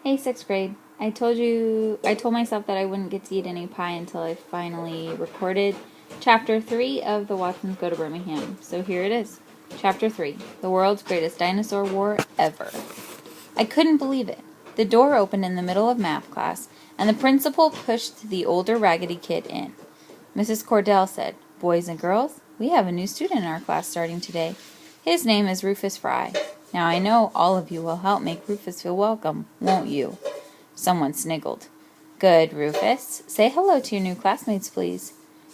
Hey, sixth grade. I told myself that I wouldn't get to eat any pie until I finally recorded Chapter 3 of The Watsons Go to Birmingham. So here it is. Chapter 3, The World's Greatest Dinosaur War Ever. I couldn't believe it. The door opened in the middle of math class, and the principal pushed the older raggedy kid in. Mrs. Cordell said, "Boys and girls, we have a new student in our class starting today. His name is Rufus Fry. Now I know all of you will help make Rufus feel welcome, won't you?" Someone sniggled. "Good, Rufus. Say hello to your new classmates, please."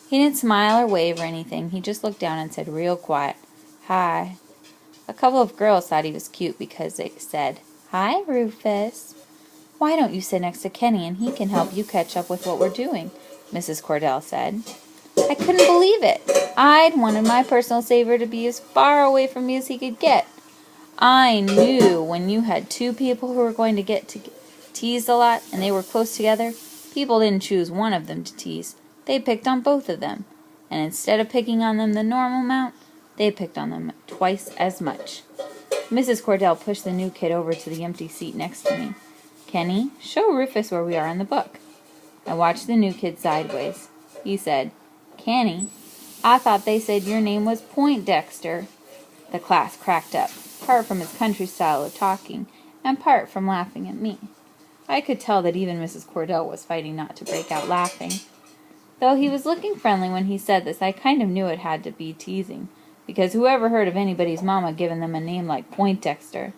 He didn't smile or wave or anything. He just looked down and said real quiet, "Hi." A couple of girls thought he was cute because they said, "Hi, Rufus." "Why don't you sit next to Kenny and he can help you catch up with what we're doing?" Mrs. Cordell said. I couldn't believe it. I'd wanted my personal savior to be as far away from me as he could get. I knew when you had two people who were going to get teased a lot and they were close together, people didn't choose one of them to tease. They picked on both of them. And instead of picking on them the normal amount, they picked on them twice as much. Mrs. Cordell pushed the new kid over to the empty seat next to me. "Kenny, show Rufus where we are in the book." I watched the new kid sideways. He said, "Kenny, I thought they said your name was Poindexter." The class cracked up, part from his country style of talking, and part from laughing at me. I could tell that even Mrs. Cordell was fighting not to break out laughing. Though he was looking friendly when he said this, I kind of knew it had to be teasing, because whoever heard of anybody's mama giving them a name like Poindexter?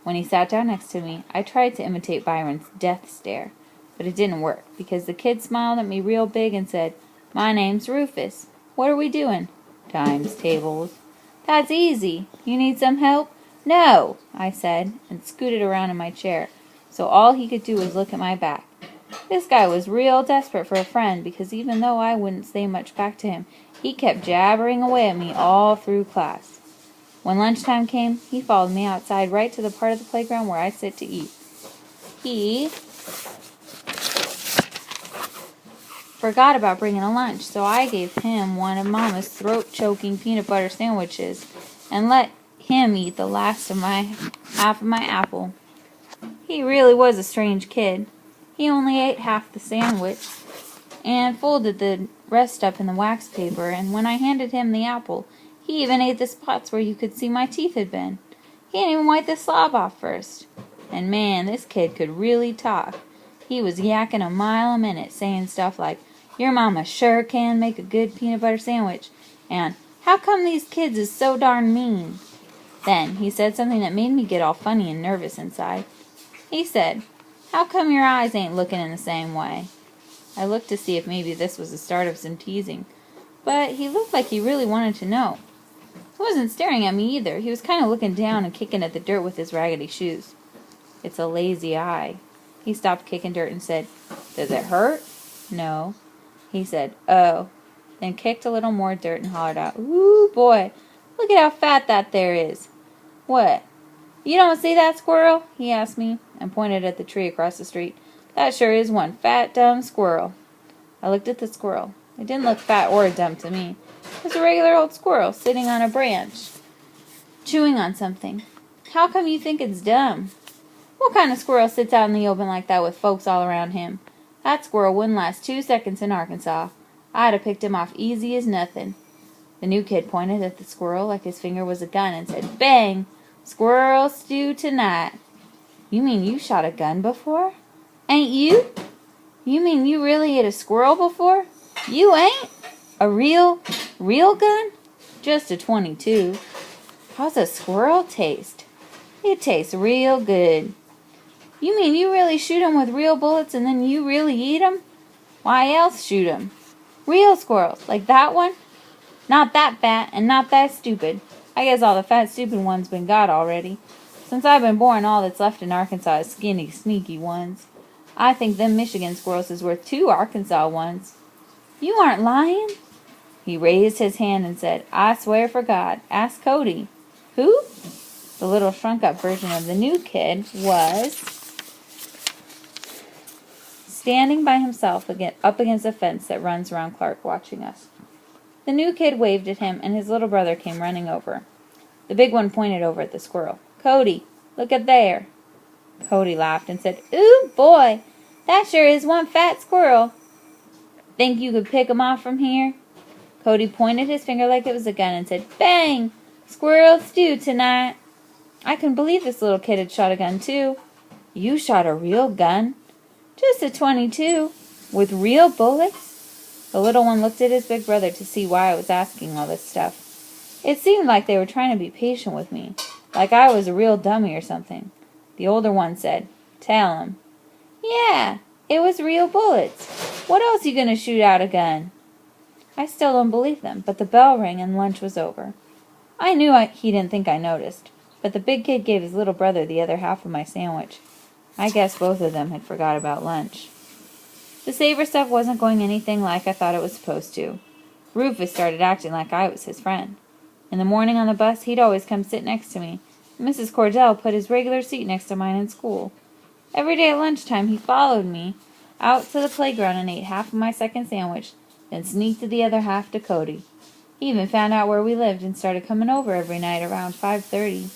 When he sat down next to me, I tried to imitate Byron's death stare, but it didn't work, because the kid smiled at me real big and said, "My name's Rufus. What are we doing?" "Times tables." "That's easy. You need some help?" "No," I said, and scooted around in my chair, so all he could do was look at my back. This guy was real desperate for a friend, because even though I wouldn't say much back to him, he kept jabbering away at me all through class. When lunchtime came, he followed me outside right to the part of the playground where I sit to eat. He forgot about bringing a lunch, so I gave him one of Mama's throat-choking peanut butter sandwiches and let him eat the last of half of my apple. He really was a strange kid. He only ate half the sandwich and folded the rest up in the wax paper, and when I handed him the apple, he even ate the spots where you could see my teeth had been. He didn't even wipe the slob off first. And man, this kid could really talk. He was yakking a mile a minute, saying stuff like, "Your mama sure can make a good peanut butter sandwich," and "How come these kids is so darn mean?" Then he said something that made me get all funny and nervous inside. He said, "How come your eyes ain't looking in the same way?" I looked to see if maybe this was the start of some teasing, but he looked like he really wanted to know. He wasn't staring at me either. He was kind of looking down and kicking at the dirt with his raggedy shoes. "It's a lazy eye." He stopped kicking dirt and said, "Does it hurt?" "No." He said, "Oh," then kicked a little more dirt and hollered out, "Ooh, boy, look at how fat that there is." "What? You don't see that squirrel?" he asked me, and pointed at the tree across the street. "That sure is one fat, dumb squirrel." I looked at the squirrel. It didn't look fat or dumb to me. It was a regular old squirrel sitting on a branch, chewing on something. "How come you think it's dumb?" "What kind of squirrel sits out in the open like that with folks all around him? That squirrel wouldn't last 2 seconds in Arkansas. I'd have picked him off easy as nothing." The new kid pointed at the squirrel like his finger was a gun and said, "Bang! Squirrel stew tonight." "You mean you shot a gun before?" "Ain't you?" "You mean you really hit a squirrel before?" "You ain't? A real gun?" "Just a 22. "How's a squirrel taste?" "It tastes real good." "You mean you really shoot 'em with real bullets and then you really eat 'em?" "Why else shoot 'em?" "Real squirrels, like that one?" "Not that fat and not that stupid. I guess all the fat, stupid ones been got already. Since I've been born, all that's left in Arkansas is skinny, sneaky ones. I think them Michigan squirrels is worth 2 Arkansas ones." "You aren't lying?" He raised his hand and said, "I swear for God. Ask Cody." "Who?" The little shrunk-up version of the new kid was standing by himself up against a fence that runs around Clark, watching us. The new kid waved at him, and his little brother came running over. The big one pointed over at the squirrel. "Cody, look at there." Cody laughed and said, "Ooh, boy, that sure is one fat squirrel. Think you could pick him off from here?" Cody pointed his finger like it was a gun and said, "Bang! Squirrel stew tonight." I couldn't believe this little kid had shot a gun, too. "You shot a real gun?" "Just a .22. With real bullets?" The little one looked at his big brother to see why I was asking all this stuff. It seemed like they were trying to be patient with me, like I was a real dummy or something. The older one said, "Tell him." "Yeah, it was real bullets. What else you gonna shoot out a gun?" I still don't believe them, but the bell rang and lunch was over. I knew he didn't think I noticed, but the big kid gave his little brother the other half of my sandwich. I guess both of them had forgot about lunch. The Saber stuff wasn't going anything like I thought it was supposed to. Rufus started acting like I was his friend. In the morning on the bus, he'd always come sit next to me. Mrs. Cordell put his regular seat next to mine in school. Every day at lunchtime, he followed me out to the playground and ate half of my second sandwich, then sneaked the other half to Cody. He even found out where we lived and started coming over every night around 5:30.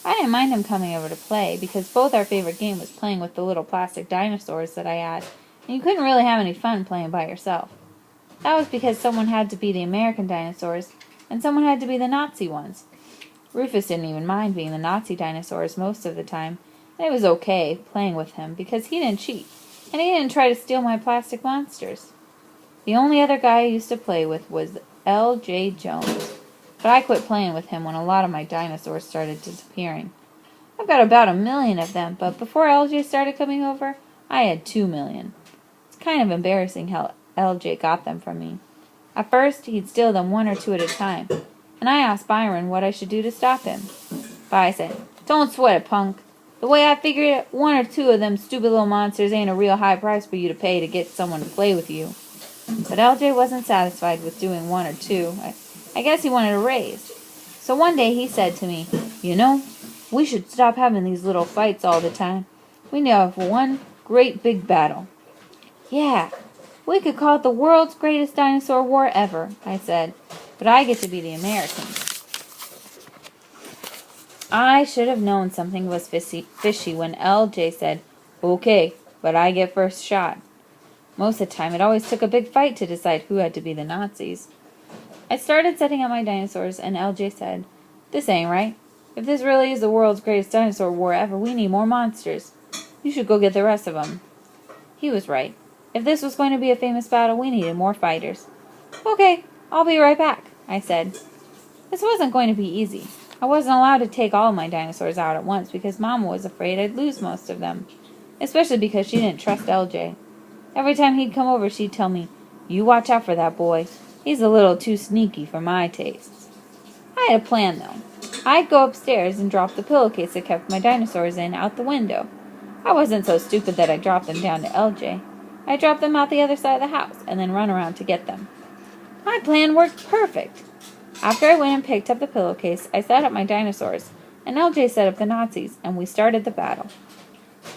I didn't mind him coming over to play, because both our favorite game was playing with the little plastic dinosaurs that I had, and you couldn't really have any fun playing by yourself. That was because someone had to be the American dinosaurs, and someone had to be the Nazi ones. Rufus didn't even mind being the Nazi dinosaurs most of the time, and it was okay playing with him because he didn't cheat, and he didn't try to steal my plastic monsters. The only other guy I used to play with was L.J. Jones, but I quit playing with him when a lot of my dinosaurs started disappearing. I've got about 1,000,000 of them, but before L.J. started coming over, I had 2,000,000. It's kind of embarrassing how L.J. got them from me. At first, he'd steal them one or two at a time, and I asked Byron what I should do to stop him. By said, "Don't sweat it, punk. The way I figure it, one or two of them stupid little monsters ain't a real high price for you to pay to get someone to play with you." But L.J. wasn't satisfied with doing one or two. I guess he wanted a raise. So one day he said to me, "You know, we should stop having these little fights all the time. We need to have one great big battle." "Yeah, we could call it the world's greatest dinosaur war ever," I said. "But I get to be the Americans." I should have known something was fishy when L.J. said, "Okay, but I get first shot." Most of the time, it always took a big fight to decide who had to be the Nazis. I started setting up my dinosaurs, and L.J. said, "This ain't right. If this really is the world's greatest dinosaur war ever, we need more monsters. You should go get the rest of them." He was right. If this was going to be a famous battle, we needed more fighters. "Okay, I'll be right back," I said. This wasn't going to be easy. I wasn't allowed to take all of my dinosaurs out at once because Mama was afraid I'd lose most of them, especially because she didn't trust L.J. Every time he'd come over, she'd tell me, "You watch out for that boy. He's a little too sneaky for my tastes." I had a plan, though. I'd go upstairs and drop the pillowcase I kept my dinosaurs in out the window. I wasn't so stupid that I dropped them down to L.J. I dropped them out the other side of the house and then run around to get them. My plan worked perfect. After I went and picked up the pillowcase, I set up my dinosaurs, and L.J. set up the Nazis, and we started the battle.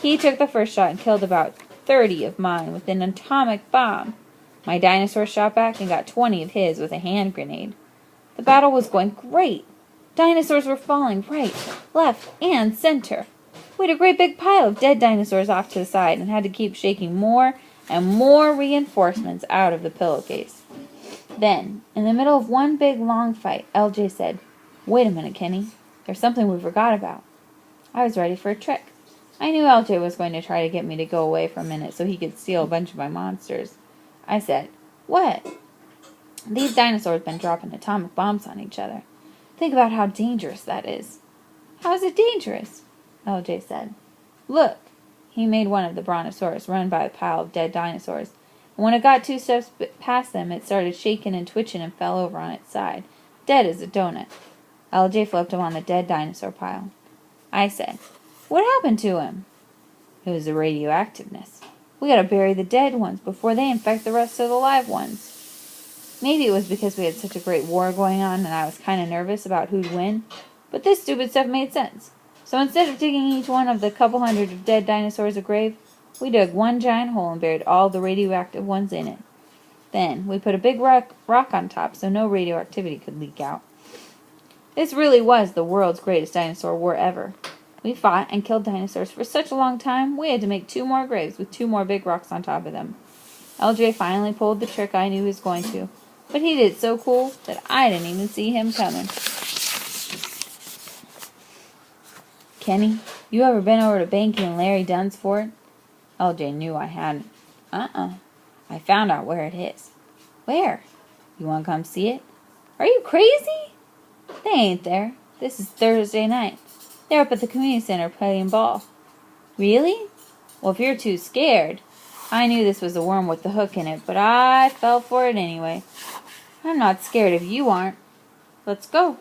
He took the first shot and killed about 30 of mine with an atomic bomb. My dinosaur shot back and got 20 of his with a hand grenade. The battle was going great. Dinosaurs were falling right, left, and center. We had a great big pile of dead dinosaurs off to the side and had to keep shaking more and more reinforcements out of the pillowcase. Then, in the middle of one big long fight, L.J. said, "Wait a minute, Kenny. There's something we forgot about." I was ready for a trick. I knew L.J. was going to try to get me to go away for a minute so he could steal a bunch of my monsters. I said, "What?" "These dinosaurs have been dropping atomic bombs on each other. Think about how dangerous that is." "How is it dangerous?" L.J. said. "Look." He made one of the brontosaurus run by a pile of dead dinosaurs, and when it got 2 steps past them, it started shaking and twitching and fell over on its side, dead as a donut. L.J. flipped him on the dead dinosaur pile. I said, "What happened to him?" "It was the radioactiveness. We gotta bury the dead ones before they infect the rest of the live ones." Maybe it was because we had such a great war going on and I was kind of nervous about who'd win, but this stupid stuff made sense. So instead of digging each one of the couple hundred of dead dinosaurs a grave, we dug one giant hole and buried all the radioactive ones in it. Then we put a big rock on top so no radioactivity could leak out. This really was the world's greatest dinosaur war ever. We fought and killed dinosaurs for such a long time, we had to make 2 more graves with 2 more big rocks on top of them. LJ finally pulled the trick I knew he was going to, but he did it so cool that I didn't even see him coming. Kenny, you ever been over to Banky and Larry Dunn's fort? LJ knew I hadn't. I found out where it is. Where? You want to come see it? Are you crazy? They ain't there. This is Thursday night. They're up at the community center playing ball. Really? Well, if you're too scared. I knew this was a worm with the hook in it, but I fell for it anyway. I'm not scared if you aren't. Let's go.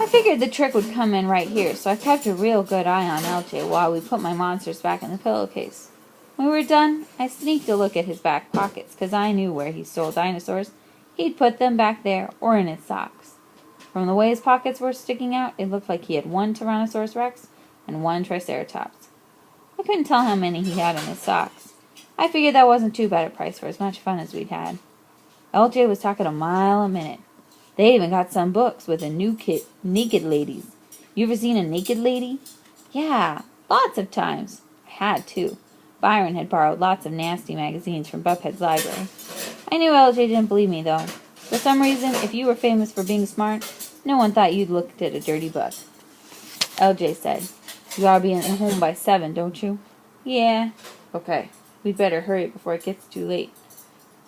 I figured the trick would come in right here, so I kept a real good eye on LJ while we put my monsters back in the pillowcase. When we were done, I sneaked a look at his back pockets, 'cause I knew where he stole dinosaurs. He'd put them back there or in his socks. From the way his pockets were sticking out, it looked like he had 1 Tyrannosaurus Rex and 1 Triceratops. I couldn't tell how many he had in his socks. I figured that wasn't too bad a price for as much fun as we'd had. LJ was talking a mile a minute. They even got some books with a new kit, naked ladies. You ever seen a naked lady? Yeah, lots of times. I had too. Byron had borrowed lots of nasty magazines from Buphead's library. I knew LJ didn't believe me, though. For some reason, if you were famous for being smart, no one thought you'd looked at a dirty book. LJ said, You ought to be home by 7, don't you? Yeah. Okay, we'd better hurry before it gets too late.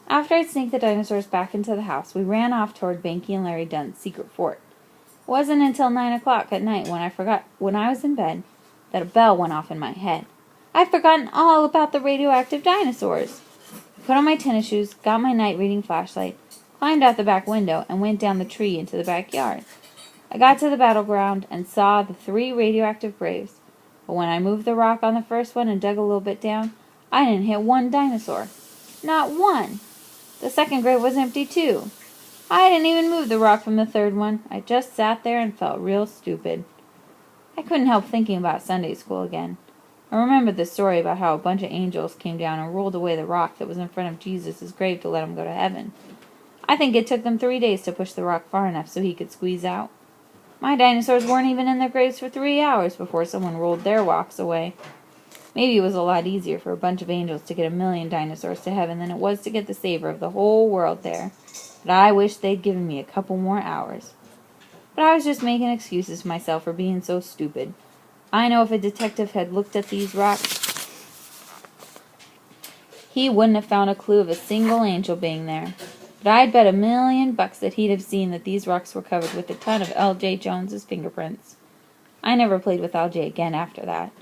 After I'd sneaked the dinosaurs back into the house, we ran off toward Banky and Larry Dunn's secret fort. It wasn't until 9 o'clock at night when I was in bed that a bell went off in my head. I'd forgotten all about the radioactive dinosaurs. I put on my tennis shoes, got my night-reading flashlight, climbed out the back window, and went down the tree into the backyard. I got to the battleground and saw the 3 radioactive graves, but when I moved the rock on the first one and dug a little bit down, I didn't hit 1 dinosaur. Not 1. The second grave was empty, too. I didn't even move the rock from the 3rd one. I just sat there and felt real stupid. I couldn't help thinking about Sunday school again. I remembered the story about how a bunch of angels came down and rolled away the rock that was in front of Jesus' grave to let him go to heaven. I think it took them 3 days to push the rock far enough so he could squeeze out. My dinosaurs weren't even in their graves for 3 hours before someone rolled their rocks away. Maybe it was a lot easier for a bunch of angels to get 1,000,000 dinosaurs to heaven than it was to get the savior of the whole world there. But I wish they'd given me a couple more hours. But I was just making excuses for myself for being so stupid. I know if a detective had looked at these rocks, he wouldn't have found a clue of a single angel being there. But I'd bet $1,000,000 that he'd have seen that these rocks were covered with a ton of L.J. Jones's fingerprints. I never played with L.J. again after that.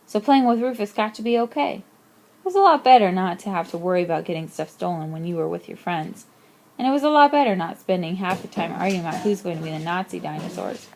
So playing with Rufus got to be okay. It was a lot better not to have to worry about getting stuff stolen when you were with your friends. And it was a lot better not spending half the time arguing about who's going to be the Nazi dinosaurs.